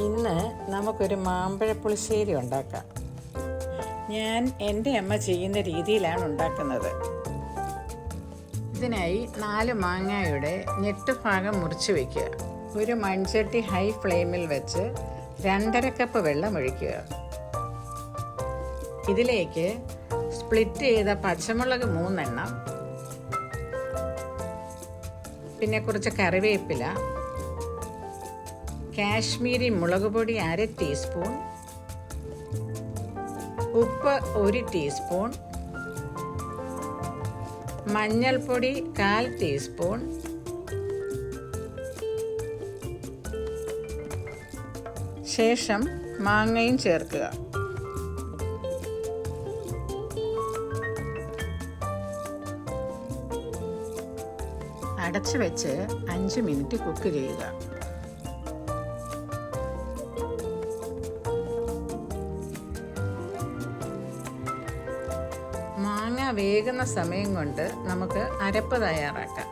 ഇന്ന് നമുക്കൊരു മാമ്പഴ പുളിശ്ശേരി ഉണ്ടാക്കാം. ഞാൻ എൻ്റെ അമ്മ ചെയ്യുന്ന രീതിയിലാണ് ഉണ്ടാക്കുന്നത്. ഇതിനായി 4 മാങ്ങയുടെ ഞെട്ടുഭാഗം മുറിച്ച് വയ്ക്കുക. ഒരു മൺചട്ടി ഹൈ ഫ്ലെയിമിൽ വെച്ച് 2.5 കപ്പ് വെള്ളം ഒഴിക്കുക. ഇതിലേക്ക് സ്പ്ലിറ്റ് ചെയ്ത പച്ചമുളക് 3 എണ്ണം, പിന്നെ കുറച്ച് കറിവേപ്പില, കാശ്മീരി മുളക് പൊടി 1/2 ടീസ്പൂൺ, ഉപ്പ് 1 ടീസ്പൂൺ, മഞ്ഞൾപ്പൊടി 1/4 ടീസ്പൂൺ, ശേഷം മാങ്ങയും ചേർക്കുക. അടച്ചു വെച്ച് 5 മിനിറ്റ് കുക്ക് ചെയ്യുക. മാങ്ങ വേകുന്ന സമയം കൊണ്ട് നമുക്ക് അരപ്പ് തയ്യാറാക്കാം.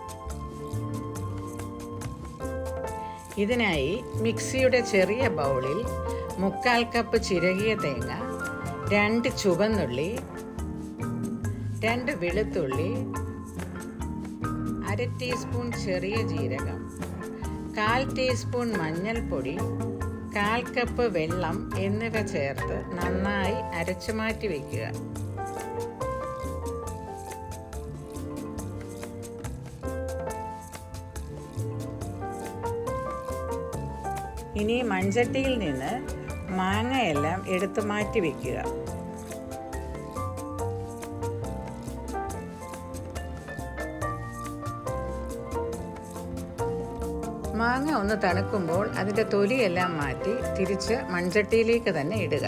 ഇതിനായി മിക്സിയുടെ ചെറിയ ബൗളിൽ 1/4 കപ്പ് ചിരകിയ തേങ്ങ, 2 ചുവന്നുള്ളി, 2 വെളുത്തുള്ളി, 1/2 ടീസ്പൂൺ ചെറിയ ജീരകം, 1/4 ടീസ്പൂൺ മഞ്ഞൾപ്പൊടി, 1/4 കപ്പ് വെള്ളം എന്നിവ ചേർത്ത് നന്നായി അരച്ചു മാറ്റി വയ്ക്കുക. ഇനി മൺചട്ടിയിൽ നിന്ന് മാങ്ങയെല്ലാം എടുത്തു മാറ്റി വയ്ക്കുക. മാങ്ങ ഒന്ന് തണുക്കുമ്പോൾ അതിൻ്റെ തൊലിയെല്ലാം മാറ്റി തിരിച്ച് മൺചട്ടിയിലേക്ക് തന്നെ ഇടുക.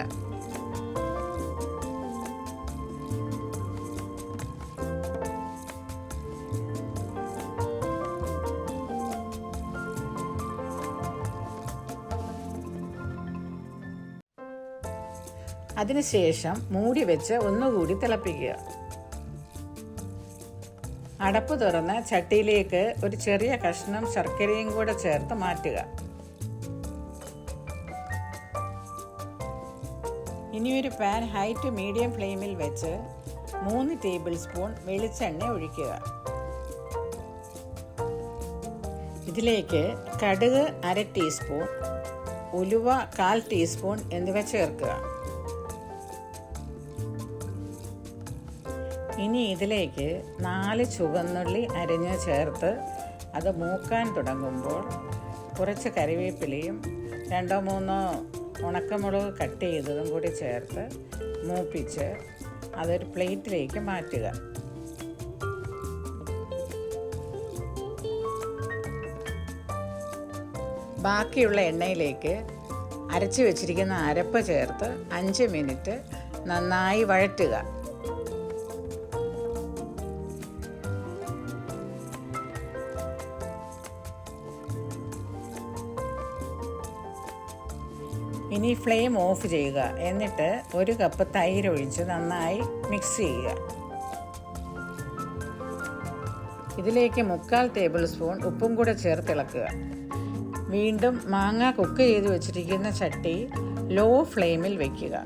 അതിനുശേഷം മൂടി വെച്ച് ഒന്നുകൂടി തിളപ്പിക്കുക. അടപ്പ് തുറന്ന് ചട്ടിയിലേക്ക് ഒരു ചെറിയ കഷ്ണം ശർക്കരയും കൂടെ ചേർത്ത് മാറ്റുക. ഇനിയൊരു പാൻ ഹൈ ടു മീഡിയം ഫ്ലെയിമിൽ വെച്ച് 3 ടേബിൾ സ്പൂൺ വെളിച്ചെണ്ണ ഒഴിക്കുക. ഇതിലേക്ക് കടുക് 1/2 ടീസ്പൂൺ, ഉലുവ 1/4 ടീസ്പൂൺ എന്നിവ ചേർക്കുക. ഇനി ഇതിലേക്ക് 4 ചുവന്നുള്ളി അരിഞ്ഞ് ചേർത്ത് അത് മൂക്കാൻ തുടങ്ങുമ്പോൾ കുറച്ച് കറിവേപ്പിലയും 2-3 ഉണക്കമുളക് കട്ട് ചെയ്തതും കൂടി ചേർത്ത് മൂപ്പിച്ച് അതൊരു പ്ലേറ്റിലേക്ക് മാറ്റുക. ബാക്കിയുള്ള എണ്ണയിലേക്ക് അരച്ചു വെച്ചിരിക്കുന്ന അരപ്പ് ചേർത്ത് 5 മിനിറ്റ് നന്നായി വഴറ്റുക. ഇനി ഫ്ലെയിം ഓഫ് ചെയ്യുക. എന്നിട്ട് 1 കപ്പ് തൈര് ഒഴിച്ച് നന്നായി മിക്സ് ചെയ്യുക. ഇതിലേക്ക് 1/4 ടേബിൾ സ്പൂൺ ഉപ്പും കൂടെ ചേർത്ത് ഇളക്കുക. വീണ്ടും മാങ്ങ കുക്ക് ചെയ്ത് വെച്ചിരിക്കുന്ന ചട്ടി ലോ ഫ്ലെയിമിൽ വയ്ക്കുക.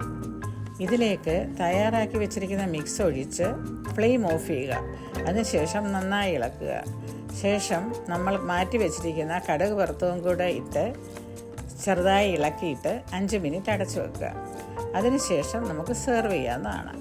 ഇതിലേക്ക് തയ്യാറാക്കി വെച്ചിരിക്കുന്ന മിക്സ് ഒഴിച്ച് ഫ്ലെയിം ഓഫ് ചെയ്യുക. അതിനുശേഷം നന്നായി ഇളക്കുക. ശേഷം നമ്മൾ മാറ്റി വെച്ചിരിക്കുന്ന കടുക് വറുത്തതും കൂടെ ഇട്ട് ചെറുതായി ഇളക്കിയിട്ട് 5 മിനിറ്റ് അടച്ചു വെക്കുക. അതിനുശേഷം നമുക്ക് സെർവ് ചെയ്യാവുന്നതാണ്.